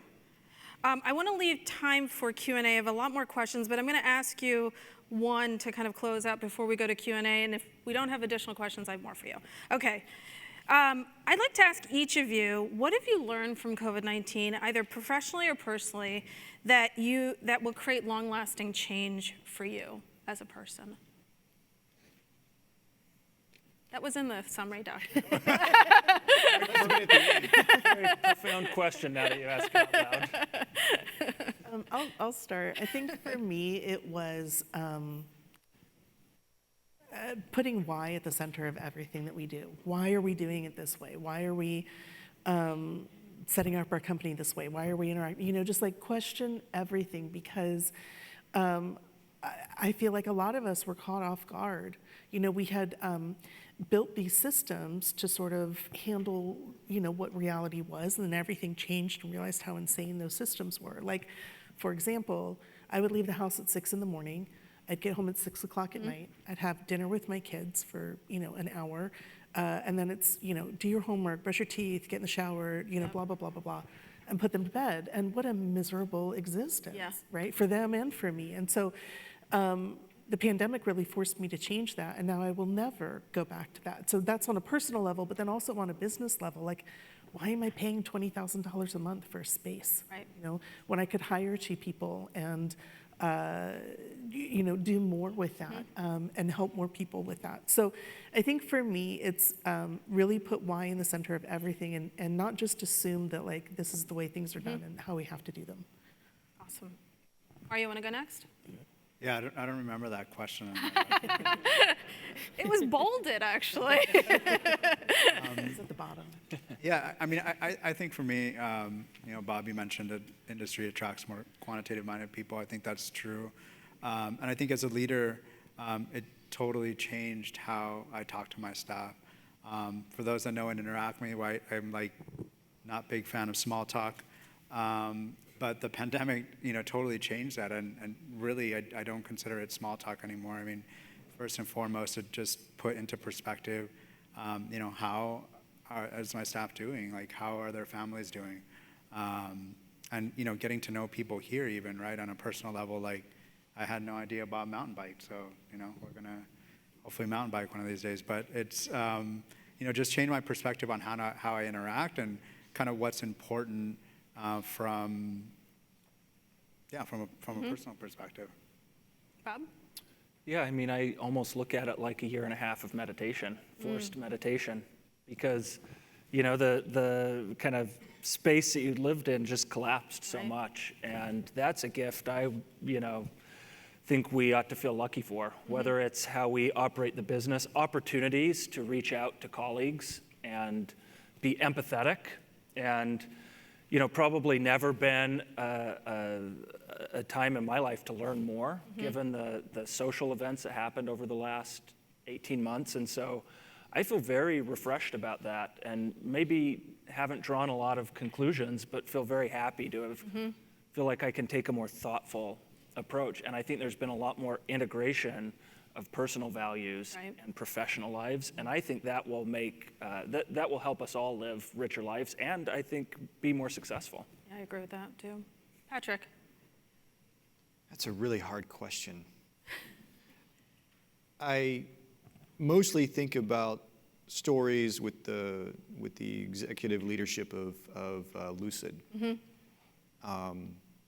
I want to leave time for Q&A. I have a lot more questions, but I'm going to ask you one to kind of close out before we go to Q&A, and if we don't have additional questions, I have more for you. Okay. I'd like to ask each of you, what have you learned from COVID-19, either professionally or personally, that will create long-lasting change for you as a person? That was in the summary document. Very profound question now that you ask it out loud. I'll start. I think for me, it was putting why at the center of everything that we do. Why are we doing it this way? Why are we setting up our company this way? Why are we interacting? Just like question everything, because I feel like a lot of us were caught off guard. We had built these systems to sort of handle, what reality was, and then everything changed and realized how insane those systems were. Like, for example, I would leave the house at 6 in the morning. I'd get home at 6 o'clock at night. I'd have dinner with my kids for, an hour. And then it's, do your homework, brush your teeth, get in the shower, blah, blah, blah, blah, blah, and put them to bed. And what a miserable existence, right? For them and for me. And so the pandemic really forced me to change that. And now I will never go back to that. So that's on a personal level, but then also on a business level. Like, why am I paying $20,000 a month for a space? Right. When I could hire 2 people and do more with that and help more people with that. So I think for me, it's really put why in the center of everything and not just assume that like this is the way things are done and how we have to do them. Awesome. Are you want to go next? Yeah, I don't remember that question. It was bolded, actually. It's at the bottom. Yeah, I mean, I think for me, Bob, you mentioned that industry attracts more quantitative-minded people. I think that's true. And I think as a leader, it totally changed how I talk to my staff. For those that know and interact with me, I'm like not a big fan of small talk. But the pandemic, totally changed that. And really, I don't consider it small talk anymore. I mean, first and foremost, it just put into perspective, how is my staff doing? Like, how are their families doing? And, getting to know people here even, right, on a personal level, like, I had no idea Bob mountain biked, so, we're going to hopefully mountain bike one of these days. But it's, just changed my perspective on how I interact and kind of what's important from a personal perspective. Bob? Yeah, I mean, I almost look at it like a year and a half of meditation, forced meditation, because, the kind of space that you lived in just collapsed so much, and that's a gift I, think we ought to feel lucky for, whether it's how we operate the business, opportunities to reach out to colleagues and be empathetic, and probably never been a time in my life to learn more, given the social events that happened over the last 18 months. And so I feel very refreshed about that, and maybe haven't drawn a lot of conclusions, but feel very happy to have, feel like I can take a more thoughtful approach. And I think there's been a lot more integration of personal values and professional lives, and I think that will make that will help us all live richer lives, and I think be more successful. Yeah, I agree with that too. Patrick? That's a really hard question. I mostly think about stories with the executive leadership of Lucid,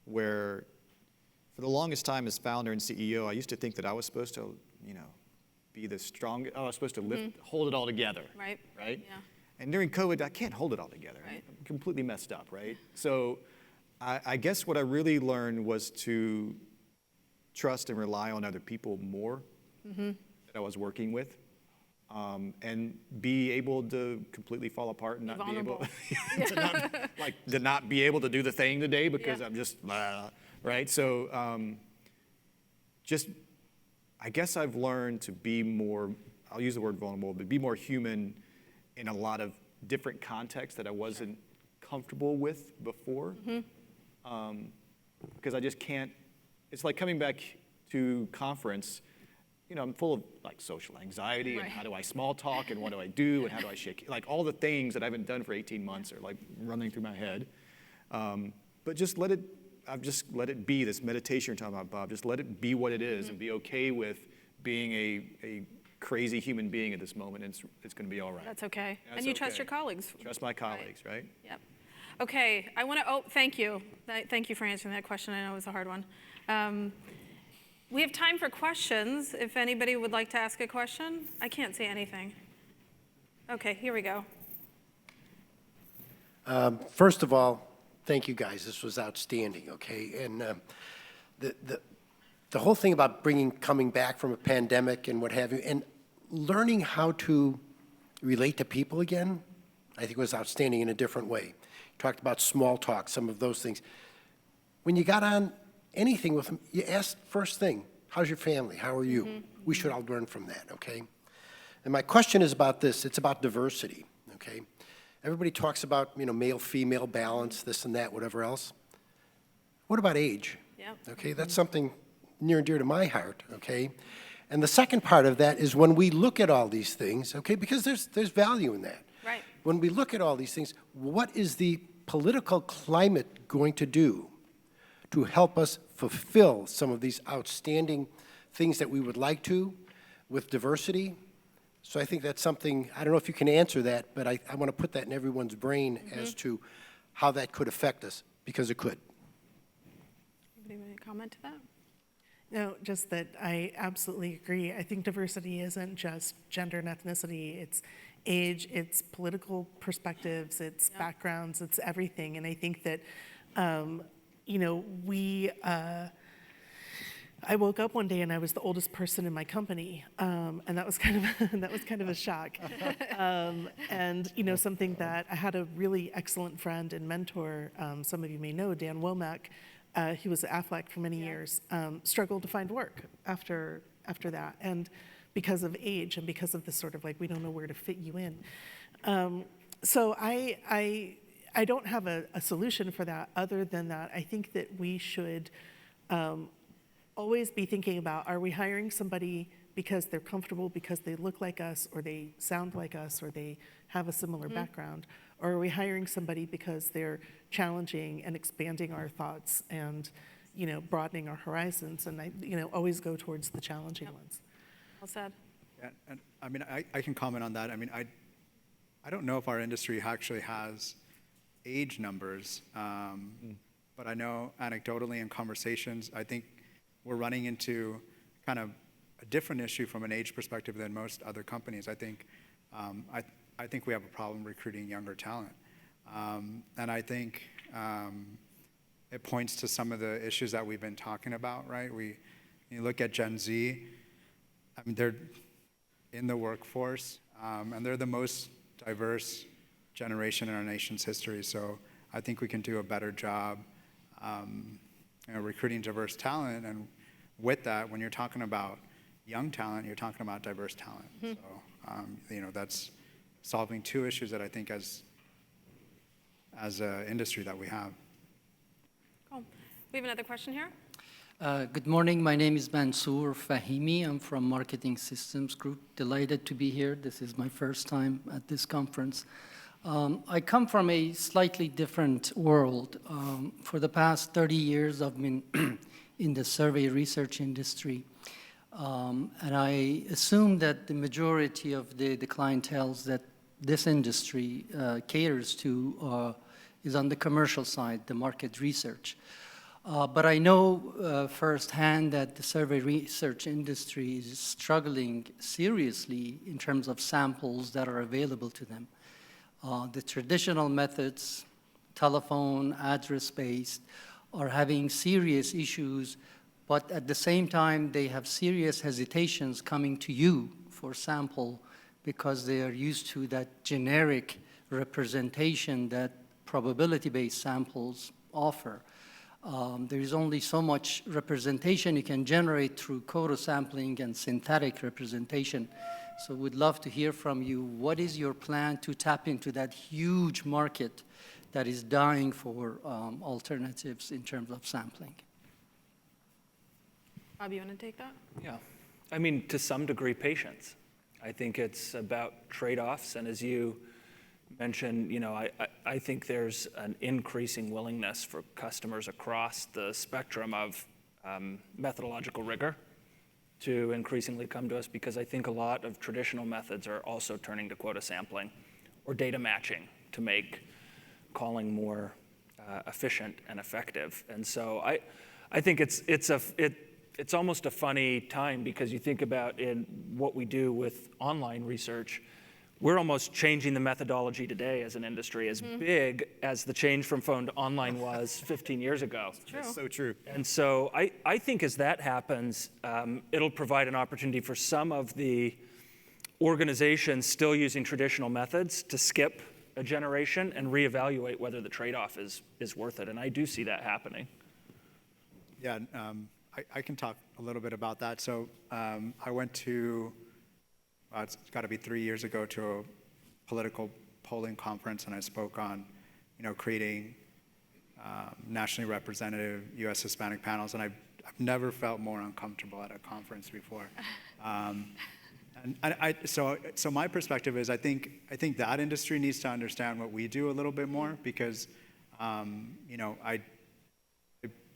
where for the longest time as founder and CEO, I used to think that I was supposed to, be the strong. I was supposed to hold it all together. Right. Right. Yeah. And during COVID, I can't hold it all together. Right. I'm completely messed up. Right. So, I guess what I really learned was to trust and rely on other people more that I was working with, and be able to completely fall apart and not be able to not be able to do the thing today because I'm just right. So, I guess I've learned to be more, I'll use the word vulnerable, but be more human in a lot of different contexts that I wasn't comfortable with before. Because I just can't, it's like coming back to conference, I'm full of like social anxiety and how do I small talk and what do I do and how do I shake, like all the things that I haven't done for 18 months are like running through my head. But just I've just let it be, this meditation you're talking about, Bob, just let it be what it is and be okay with being a crazy human being at this moment, and it's going to be all right. That's okay. That's and you trust okay. your colleagues. Trust my colleagues, right? Yep. Okay, I want to, thank you. Thank you for answering that question. I know it was a hard one. We have time for questions, if anybody would like to ask a question. I can't see anything. Okay, here we go. First of all, thank you guys. This was outstanding, okay? And the whole thing about coming back from a pandemic and what have you, and learning how to relate to people again, I think was outstanding in a different way. You talked about small talk, some of those things. When you got on anything with them, you asked first thing, how's your family? How are you? We should all learn from that, okay? And my question is about this. It's about diversity, okay? Everybody talks about, male-female balance, this and that, whatever else. What about age? Yep. Okay, that's something near and dear to my heart, okay? And the second part of that is when we look at all these things, okay, because there's value in that. Right. When we look at all these things, what is the political climate going to do to help us fulfill some of these outstanding things that we would like to with diversity? So I think that's something, I don't know if you can answer that, but I want to put that in everyone's brain as to how that could affect us, because it could. Anybody want to comment to that? No, just that I absolutely agree. I think diversity isn't just gender and ethnicity. It's age, it's political perspectives, it's backgrounds, it's everything. And I think that, I woke up one day and I was the oldest person in my company, and that was kind of a shock. And something that I had a really excellent friend and mentor. Some of you may know Dan Womack. He was at Aflac for many years. Struggled to find work after that, and because of age and because of this sort of like we don't know where to fit you in. So I don't have a solution for that other than that I think that we should always be thinking about, are we hiring somebody because they're comfortable, because they look like us, or they sound like us, or they have a similar background? Or are we hiring somebody because they're challenging and expanding our thoughts and, broadening our horizons? And I, always go towards the challenging ones. Well said. Yeah, and I mean, I can comment on that. I mean, I don't know if our industry actually has age numbers, but I know anecdotally in conversations, I think we're running into kind of a different issue from an age perspective than most other companies. I think we have a problem recruiting younger talent, and I think it points to some of the issues that we've been talking about. Right? You look at Gen Z. I mean, they're in the workforce, and they're the most diverse generation in our nation's history. So I think we can do a better job recruiting diverse talent, and with that, when you're talking about young talent, you're talking about diverse talent. So, that's solving two issues that I think as an industry that we have. Cool. We have another question here. Good morning. My name is Mansour Fahimi. I'm from Marketing Systems Group. Delighted to be here. This is my first time at this conference. I come from a slightly different world. For the past 30 years, I've been in the survey research industry. And I assume that the majority of the clienteles that this industry caters to is on the commercial side, the market research. But I know firsthand that the survey research industry is struggling seriously in terms of samples that are available to them. The traditional methods, telephone, address-based, are having serious issues, but at the same time, they have serious hesitations coming to you for sample because they are used to that generic representation that probability-based samples offer. There is only so much representation you can generate through coda sampling and synthetic representation. So we'd love to hear from you. What is your plan to tap into that huge market that is dying for alternatives in terms of sampling? Bob, you want to take that? Yeah. I mean, to some degree, patience. I think it's about trade-offs, and as you mentioned, I think there's an increasing willingness for customers across the spectrum of methodological rigor to increasingly come to us, because I think a lot of traditional methods are also turning to quota sampling or data matching to make calling more efficient and effective. And so I think it's almost a funny time, because you think about in what we do with online research, we're almost changing the methodology today as an industry, as big as the change from phone to online was 15 years ago. That's so true. And so I think as that happens, it'll provide an opportunity for some of the organizations still using traditional methods to skip a generation and reevaluate whether the trade-off is worth it. And I do see that happening. Yeah, I can talk a little bit about that. So I went to, it's got to be 3 years ago, to a political polling conference, and I spoke on, creating nationally representative U.S. Hispanic panels, and I've never felt more uncomfortable at a conference before. So my perspective is I think that industry needs to understand what we do a little bit more, because I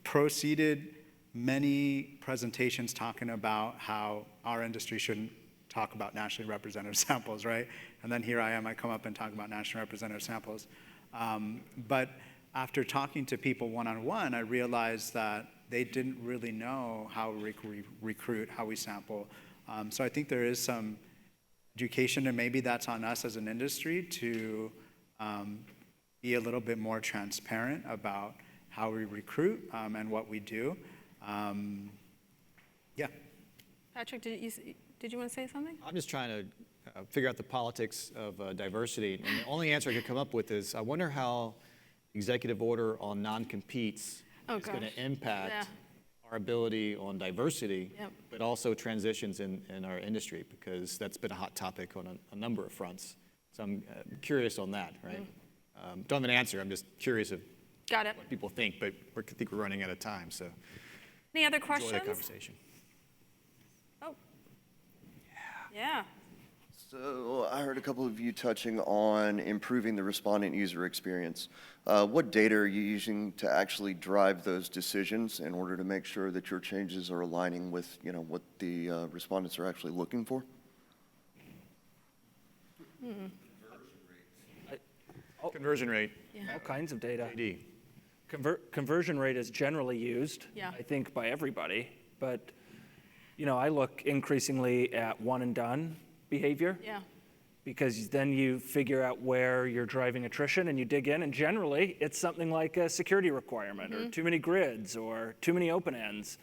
proceeded many presentations talking about how our industry shouldn't talk about nationally representative samples, right? And then here I am, I come up and talk about nationally representative samples. But after talking to people one-on-one, I realized that they didn't really know how we recruit, how we sample. So I think there is some education, and maybe that's on us as an industry to be a little bit more transparent about how we recruit and what we do. Yeah. Patrick, did you want to say something? I'm just trying to figure out the politics of diversity. And the only answer I could come up with is I wonder how executive order on non-competes Oh, is going gosh. to impact Yeah. our ability on diversity, Yep. but also transitions in our industry, because that's been a hot topic on a number of fronts. So I'm curious on that, right? Don't have an answer. I'm just curious of Got it. what people think, but I think we're running out of time, so Any other enjoy questions? the conversation. Oh. Yeah. So I heard a couple of you touching on improving the respondent user experience. What data are you using to actually drive those decisions in order to make sure that your changes are aligning with, what the respondents are actually looking for? Conversion rate. All kinds of data. AD. Conversion rate is generally used, Yeah. I think, by everybody. But, I look increasingly at one and done behavior. Yeah. Because then you figure out where you're driving attrition and you dig in, and generally it's something like a security requirement or too many grids or too many open ends.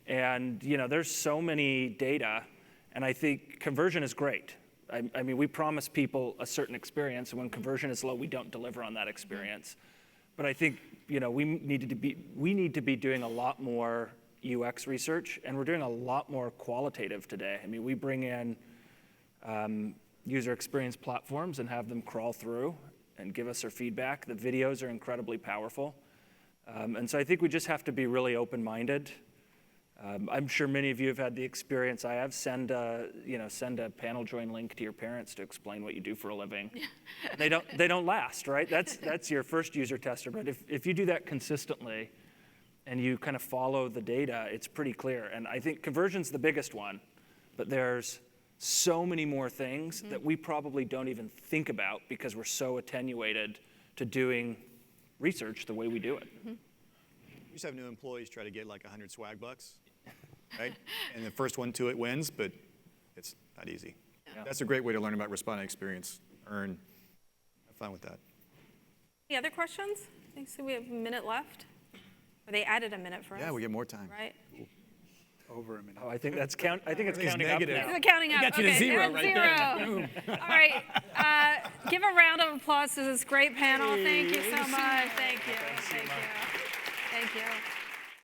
And there's so many data, and I think conversion is great. I mean, we promise people a certain experience, and when conversion is low, we don't deliver on that experience. But I think we need to be doing a lot more UX research, and we're doing a lot more qualitative today. I mean, we bring in user experience platforms and have them crawl through and give us their feedback. The videos are incredibly powerful. And so I think we just have to be really open-minded. I'm sure many of you have had the experience I have. Send a panel join link to your parents to explain what you do for a living. And they don't last, right? That's your first user tester. But if you do that consistently and you kind of follow the data, it's pretty clear. And I think conversion's the biggest one, but there's so many more things that we probably don't even think about because we're so attenuated to doing research the way we do it. We used to have new employees try to get like 100 swag bucks, right? And the first one to it wins, but it's not easy. Yeah. That's a great way to learn about respondent experience. Have fun with that. Any other questions? I think so. We have a minute left. Or they added a minute for us. Yeah, we get more time. Right? Over a minute. Oh, I think it's counting Everything's up negative. now. Is it counting up? got you to Okay, zero you're at right zero. All right. Give a round of applause to this great panel. Thank you so much. Thank you. Thank you. Thank you.